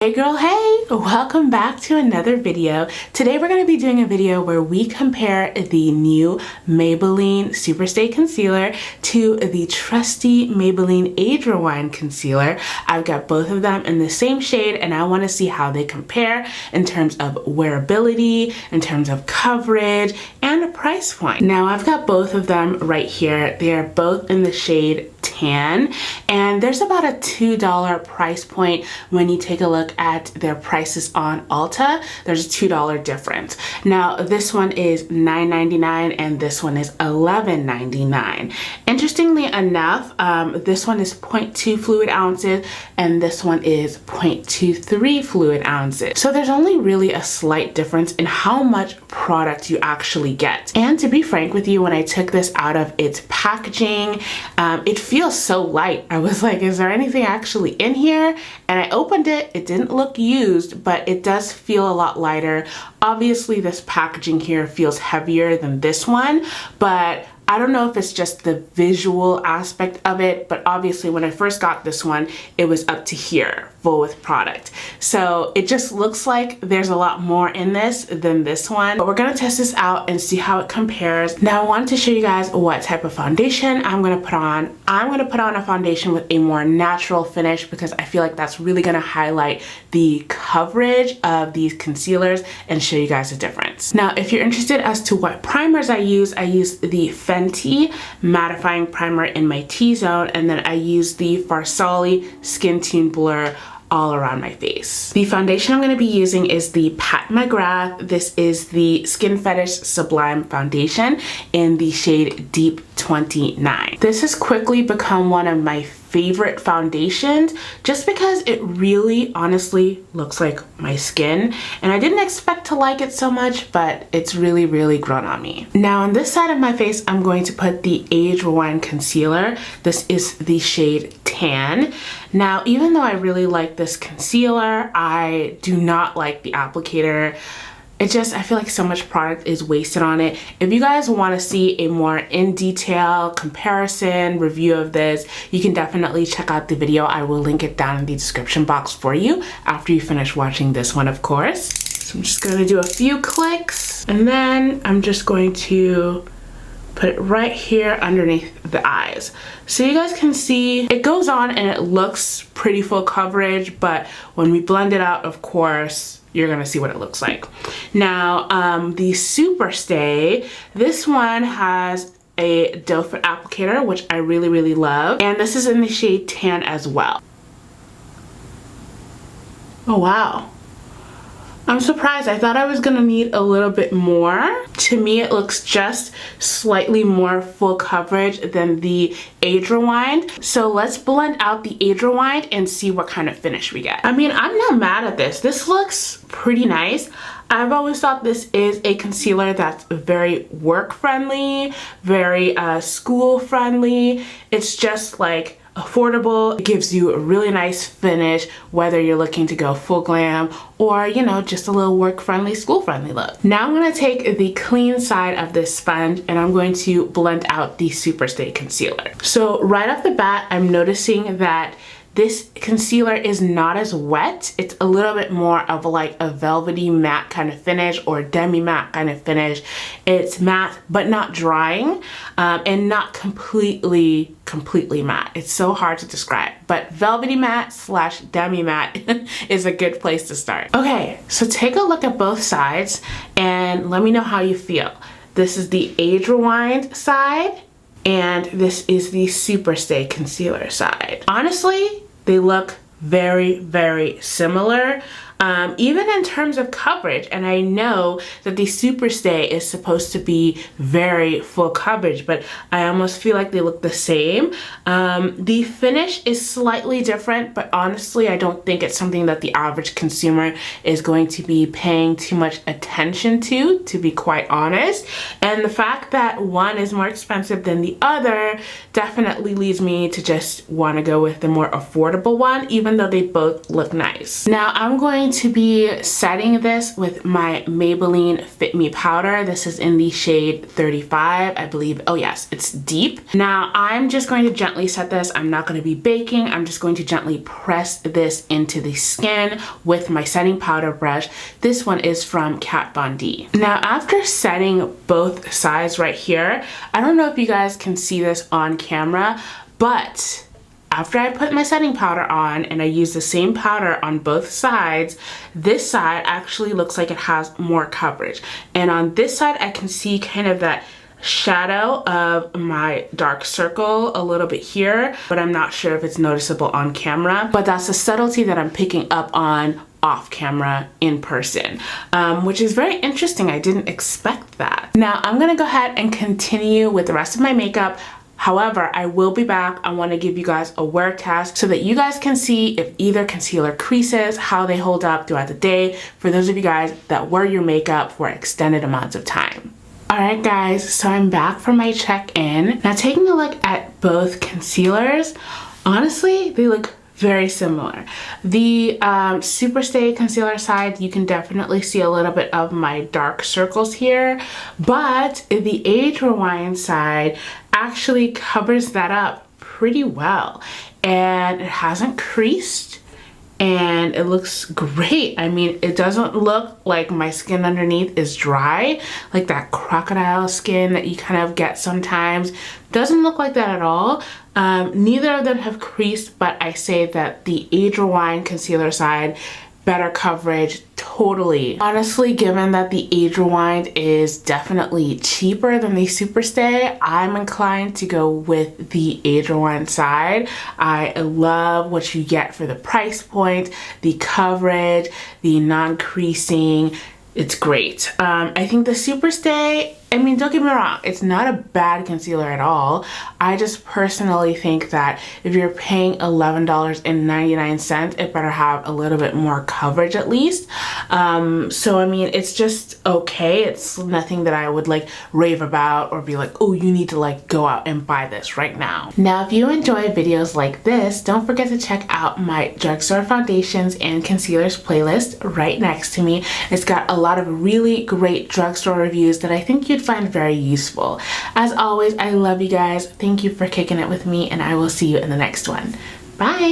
Hey girl, hey! Welcome back to another video. Today we're going to be doing a video where we compare the new Maybelline Superstay Concealer to the trusty Maybelline Age Rewind Concealer. I've got both of them in the same shade and I want to see how they compare in terms of wearability, in terms of coverage, and a price point. Now I've got both of them right here. They are both in the shade Tan, and there's about a $2 price point when you take a look at their prices on Ulta. There's a $2 difference. Now this one is $9.99 and this one is $11.99. Interestingly enough, this one is 0.2 fluid ounces and this one is 0.23 fluid ounces. So there's only really a slight difference in how much product you actually get. And to be frank with you, when I took this out of its packaging, it feels so light. I was like, is there anything actually in here? And I opened it. It didn't look used, but it does feel a lot lighter. Obviously, this packaging here feels heavier than this one, but I don't know if it's just the visual aspect of it, but obviously when I first got this one, it was up to here, full with product. So it just looks like there's a lot more in this than this one, but we're gonna test this out and see how it compares. Now I wanted to show you guys what type of foundation I'm gonna put on. I'm gonna put on a foundation with a more natural finish because I feel like that's really gonna highlight the coverage of these concealers and show you guys the difference. Now, if you're interested as to what primers I use the Fenty mattifying primer in my T-zone, and then I use the Farsali Skin Tune Blur all around my face. The foundation I'm going to be using is the Pat McGrath. This is the Skin Fetish Sublime Foundation in the shade Deep 29. This has quickly become one of my favorite foundations just because it really honestly looks like my skin, and I didn't expect to like it so much, but it's really grown on me. Now on this side of my face, I'm going to put the Age Rewind Concealer. This is the shade Tan. Now even though I really like this concealer, I do not like the applicator. I feel like so much product is wasted on it. If you guys want to see a more in detail comparison review of this, you can definitely check out the video. I will link it down in the description box for you after you finish watching this one, of course. So I'm just going to do a few clicks and then I'm just going to put it right here underneath the eyes. So you guys can see it goes on and it looks pretty full coverage, but when we blend it out, of course, you're gonna see what it looks like. Now, the Superstay, this one has a doe foot applicator, which I really love. And this is in the shade Tan as well. Oh, wow. I'm surprised. I thought I was gonna need a little bit more. To me, it looks just slightly more full coverage than the Age Rewind. So let's blend out the Age Rewind and see what kind of finish we get. I mean, I'm not mad at this. This looks pretty nice. I've always thought this is a concealer that's very work friendly, very school friendly. It's just like affordable. It gives you a really nice finish whether you're looking to go full glam or, you know, just a little work friendly, school friendly look. Now I'm going to take the clean side of this sponge and I'm going to blend out the Superstay concealer. So right off the bat, I'm noticing that this concealer is not as wet. It's a little bit more of like a velvety matte kind of finish or demi matte kind of finish. It's matte but not drying and not completely matte. It's so hard to describe, but velvety matte slash demi matte is a good place to start. Okay, so take a look at both sides and let me know how you feel. This is the Age Rewind side and this is the Superstay concealer side. Honestly, they look very similar. Even in terms of coverage, and I know that the Superstay is supposed to be very full coverage, but I almost feel like they look the same. The finish is slightly different, but honestly I don't think it's something that the average consumer is going to be paying too much attention to be quite honest. And the fact that one is more expensive than the other definitely leads me to just want to go with the more affordable one, even though they both look nice. Now I'm going going to be setting this with my Maybelline Fit Me powder. This is in the shade 35, I believe. Oh yes, it's deep. Now I'm just going to gently set this. I'm not going to be baking. I'm just going to gently press this into the skin with my setting powder brush. This one is from Kat Von D. Now after setting both sides right here, I don't know if you guys can see this on camera, but after I put my setting powder on and I use the same powder on both sides, this side actually looks like it has more coverage. And on this side, I can see kind of that shadow of my dark circle a little bit here, but I'm not sure if it's noticeable on camera. But that's a subtlety that I'm picking up on off camera in person, which is very interesting. I didn't expect that. Now I'm gonna go ahead and continue with the rest of my makeup. However, I will be back. I want to give you guys a wear test so that you guys can see if either concealer creases, how they hold up throughout the day, for those of you guys that wear your makeup for extended amounts of time. Alright guys, so I'm back from my check-in. Now taking a look at both concealers, honestly, they look very similar. The Superstay concealer side, you can definitely see a little bit of my dark circles here, but the Age Rewind side actually covers that up pretty well, and it hasn't creased, and it looks great. I mean, it doesn't look like my skin underneath is dry, like that crocodile skin that you kind of get sometimes. Doesn't look like that at all. Neither of them have creased, but I say that the Age Rewind concealer side, better coverage, totally. Honestly, given that the Age Rewind is definitely cheaper than the Superstay, I'm inclined to go with the Age Rewind side. I love what you get for the price point, the coverage, the non-creasing. It's great. I think the Superstay, I mean, don't get me wrong, it's not a bad concealer at all. I just personally think that if you're paying $11.99, it better have a little bit more coverage at least. So I mean, it's just okay. It's nothing that I would like rave about or be like, oh, you need to like go out and buy this right now. Now, if you enjoy videos like this, don't forget to check out my drugstore foundations and concealers playlist right next to me. It's got a lot of really great drugstore reviews that I think you'd find very useful. As always, I love you guys. Thank you for kicking it with me, and I will see you in the next one. Bye!